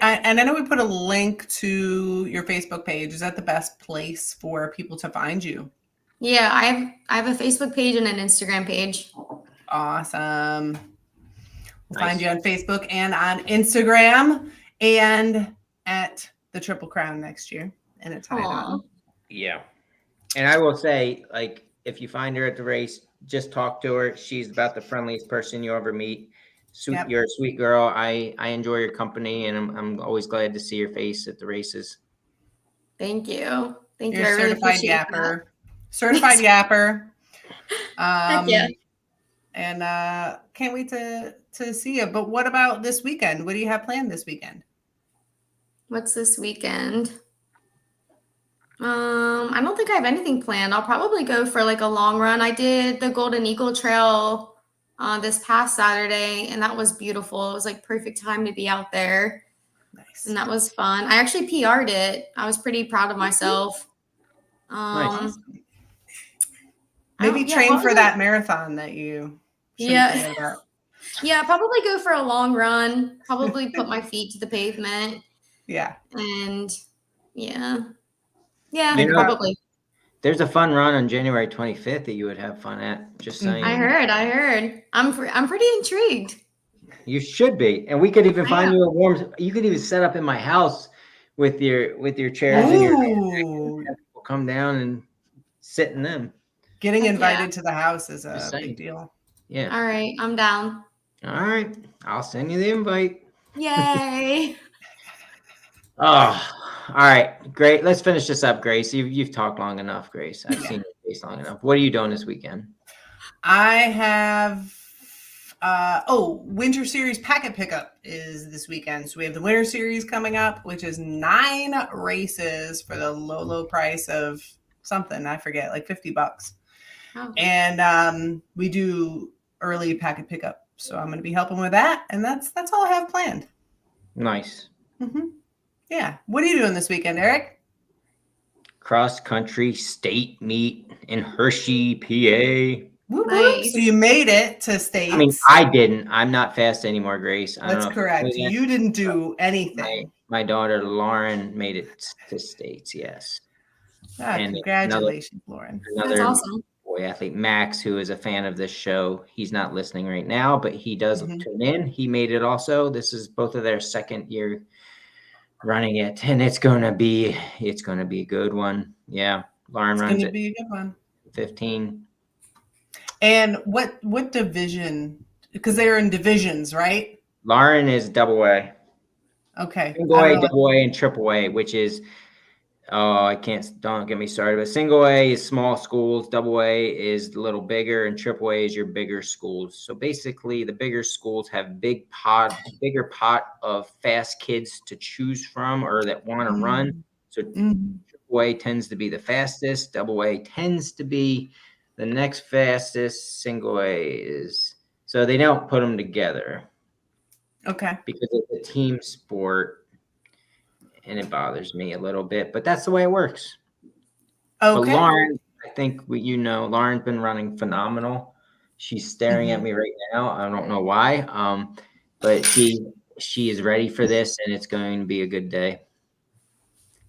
And I know we put a link to your Facebook page. Is that the best place for people to find you? Yeah, I have a Facebook page and an Instagram page. Awesome. We'll find you on Facebook and on Instagram and at the Triple Crown next year and at Tyadotin. Yeah. And I will say, like, if you find her at the race, just talk to her. She's about the friendliest person you'll ever meet. Yep. You're a sweet girl. I enjoy your company, and I'm always glad to see your face at the races. Thank you. Thank you. You're a certified yapper. Certified yapper. Heck yeah. And can't wait to see you. But what about this weekend? What do you have planned this weekend? What's this weekend? I don't think I have anything planned. I'll probably go for like a long run. I did the Golden Eagle Trail this past Saturday, and that was beautiful. It was like perfect time to be out there. Nice. And that was fun. I actually PR'd it. I was pretty proud of myself. Nice. Maybe train for that marathon that you forget about. Yeah, probably go for a long run. Probably put my feet to the pavement. Yeah. And probably. There's a fun run on January 25th that you would have fun at. Just saying. I heard. I'm pretty intrigued. You should be, and we could even find you a warm. You could even set up in my house with your chairs and your people come down and sit in them. Getting invited to the house is a big deal. Yeah. All right, I'm down. All right, I'll send you the invite. Yay! Oh. All right, great. Let's finish this up, Grace. You've talked long enough, Grace. I've seen your face long enough. What are you doing this weekend? I have Winter Series packet pickup is this weekend. So we have the Winter Series coming up, which is 9 races for the low price of something, I forget, like $50. Oh. And we do early packet pickup. So I'm going to be helping with that, and that's all I have planned. Nice. Mm-hmm. Yeah. What are you doing this weekend, Eric? Cross country state meet in Hershey, PA. Nice. So you made it to states. I mean, I didn't. I'm not fast anymore, Grace. That's correct. You didn't do anything. My daughter Lauren made it to states. Yes. Congratulations, Lauren. That's awesome. Boy athlete Max, who is a fan of this show. He's not listening right now, but he does tune in. He made it also. This is both of their second year running it, and it's gonna be a good one. Yeah, Lauren runs it. It's gonna be a good one. 15. And what division? Because they're in divisions, right? Lauren is double A. Okay. Single A, double A, and triple A, which is Oh, don't get me started. But single A is small schools, double A is a little bigger, and triple A is your bigger schools. So basically the bigger schools have bigger pot of fast kids to choose from or that want to run. So triple A tends to be the fastest, double A tends to be the next fastest, single A is, so they don't put them together. Okay. Because it's a team sport. And it bothers me a little bit, but that's the way it works. Okay. But Lauren, I think Lauren's been running phenomenal. She's staring at me right now. I don't know why. But she is ready for this, and it's going to be a good day.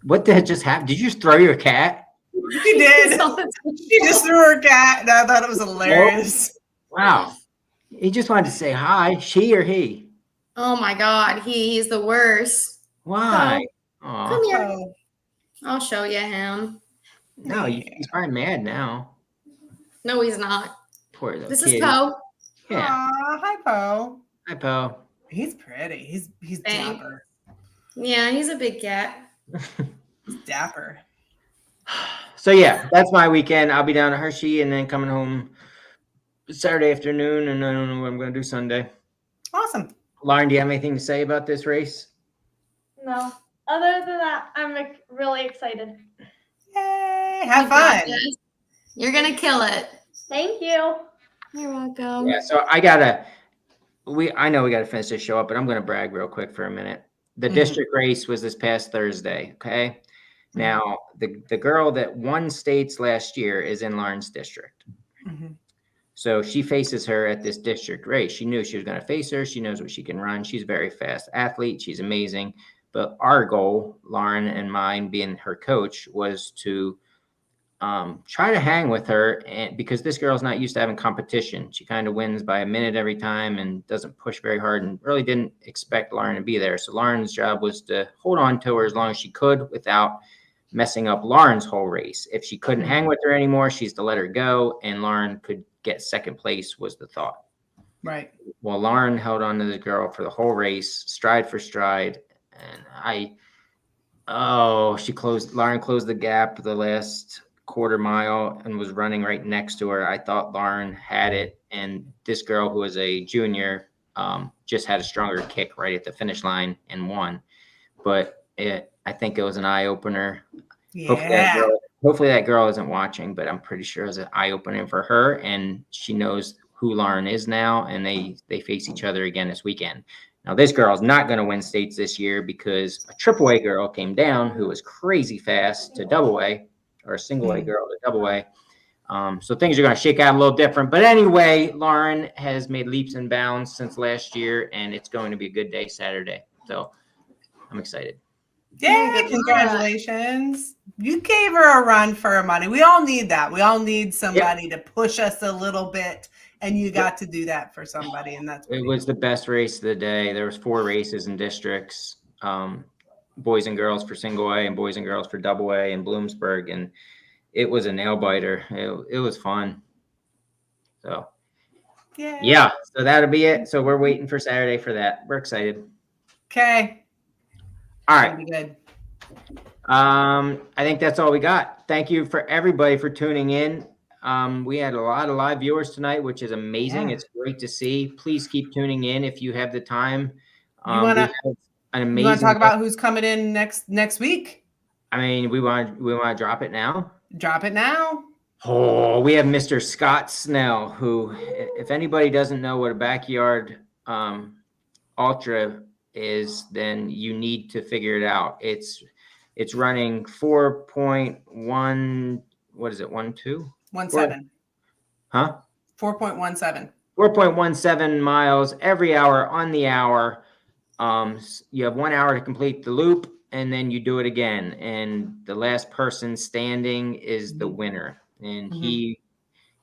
What the heck just happened? Did you just throw your cat? She did. She just threw her cat, and I thought it was hilarious. Wow. He just wanted to say hi. She or he? Oh my God, he's the worst. Why? Come here. I'll show you him. No, he's probably mad now. No, he's not. Poor little This kid. is Poe. Yeah. Hi, Poe. Hi, Poe. He's pretty. He's dapper. Yeah, he's a big cat. He's dapper. So yeah, that's my weekend. I'll be down to Hershey and then coming home Saturday afternoon, and I don't know what I'm going to do Sunday. Awesome. Lauren, do you have anything to say about this race? No. Other than that, I'm really excited. Yay! Have fun. You're going to kill it. Thank you. You're welcome. Yeah, so I know we got to finish this show up, but I'm going to brag real quick for a minute. The district race was this past Thursday, okay? Now, the girl that won states last year is in Lauren's district. So she faces her at this district race. She knew she was going to face her. She knows what she can run. She's a very fast athlete. She's amazing. But our goal, Lauren and mine being her coach, was to try to hang with her, and because this girl's not used to having competition. She kind of wins by a minute every time and doesn't push very hard, and really didn't expect Lauren to be there. So Lauren's job was to hold on to her as long as she could without messing up Lauren's whole race. If she couldn't hang with her anymore, she's to let her go, and Lauren could get second place was the thought. Right. Well, Lauren held on to the girl for the whole race, stride for stride, and Lauren closed the gap the last quarter mile and was running right next to her. I thought Lauren had it, and this girl who was a junior just had a stronger kick right at the finish line and won. But I think it was an eye-opener. Yeah. Hopefully that girl isn't watching, but I'm pretty sure it was an eye-opener for her, and she knows who Lauren is now, and they face each other again this weekend. Now, this girl is not going to win states this year because a triple A girl came down who was crazy fast to double A, or a single A girl to double A. So things are going to shake out a little different. But anyway, Lauren has made leaps and bounds since last year, and it's going to be a good day Saturday. So I'm excited. Yeah, congratulations. You gave her a run for her money. We all need that. We all need somebody to push us a little bit, and you got to do that for somebody, and that's it was the best race of the day. There was 4 races in districts, boys and girls for single A and boys and girls for double A in Bloomsburg, and it was a nail biter. It was fun. So yeah, so that'll be it. So we're waiting for Saturday for that. We're excited. Okay. All right. That'll be good. I think that's all we got. Thank you for everybody for tuning in. We had a lot of live viewers tonight, which is amazing. It's great to see. Please keep tuning in if you have the time. You want to talk about who's coming in next week? I mean, we want to drop it now. Drop it now. Oh, we have Mr. Scott Snell, who, if anybody doesn't know what a backyard ultra is, then you need to figure it out. It's running 4.1. What is it? 12? 17. Huh? 4.17. 4.17 miles every hour on the hour. You have 1 hour to complete the loop, and then you do it again. And the last person standing is the winner. And he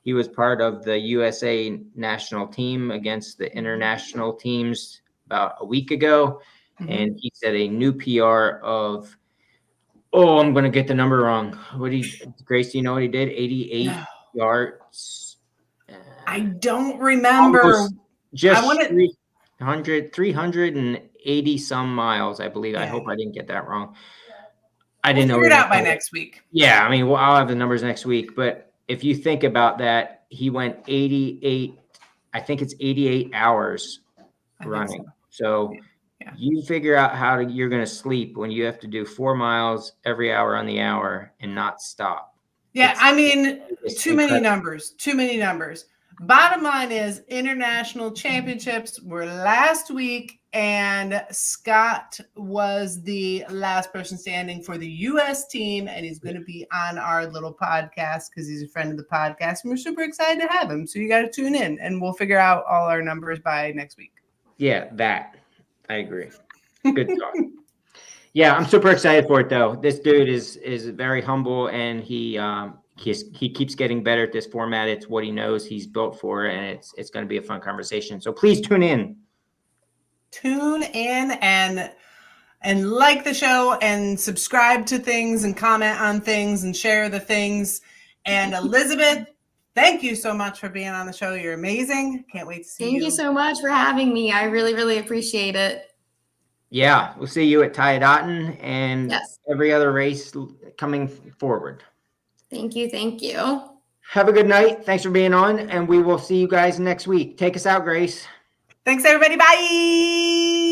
was part of the USA national team against the international teams about a week ago. And he set a new PR of, I'm going to get the number wrong. Grace, do you know what he did? 88 yards. I don't remember. Just 380 some miles, I believe. I hope I didn't get that wrong. I didn't know. We'll figure it out by next week. Yeah, I mean, well, I'll have the numbers next week. But if you think about that, he went 88. I think it's 88 hours running. So Yeah. you figure out how you're going to sleep when you have to do 4 miles every hour on the hour and not stop. Yeah, I mean, too many numbers. Bottom line is international championships were last week, and Scott was the last person standing for the U.S. team, and he's going to be on our little podcast because he's a friend of the podcast, and we're super excited to have him. So you got to tune in, and we'll figure out all our numbers by next week. Yeah, that. I agree. Good talk. Yeah, I'm super excited for it, though. This dude is very humble, and he keeps getting better at this format. It's what he knows he's built for, and it's going to be a fun conversation. So please tune in. Tune in and like the show and subscribe to things and comment on things and share the things. And Elizabeth, thank you so much for being on the show. You're amazing. Can't wait to see you. Thank you so much for having me. I really, really appreciate it. Yeah, we'll see you at Tyadotton and Yes. every other race coming forward. Thank you. Thank you. Have a good night. Thanks for being on, and we will see you guys next week. Take us out, Grace. Thanks, everybody. Bye.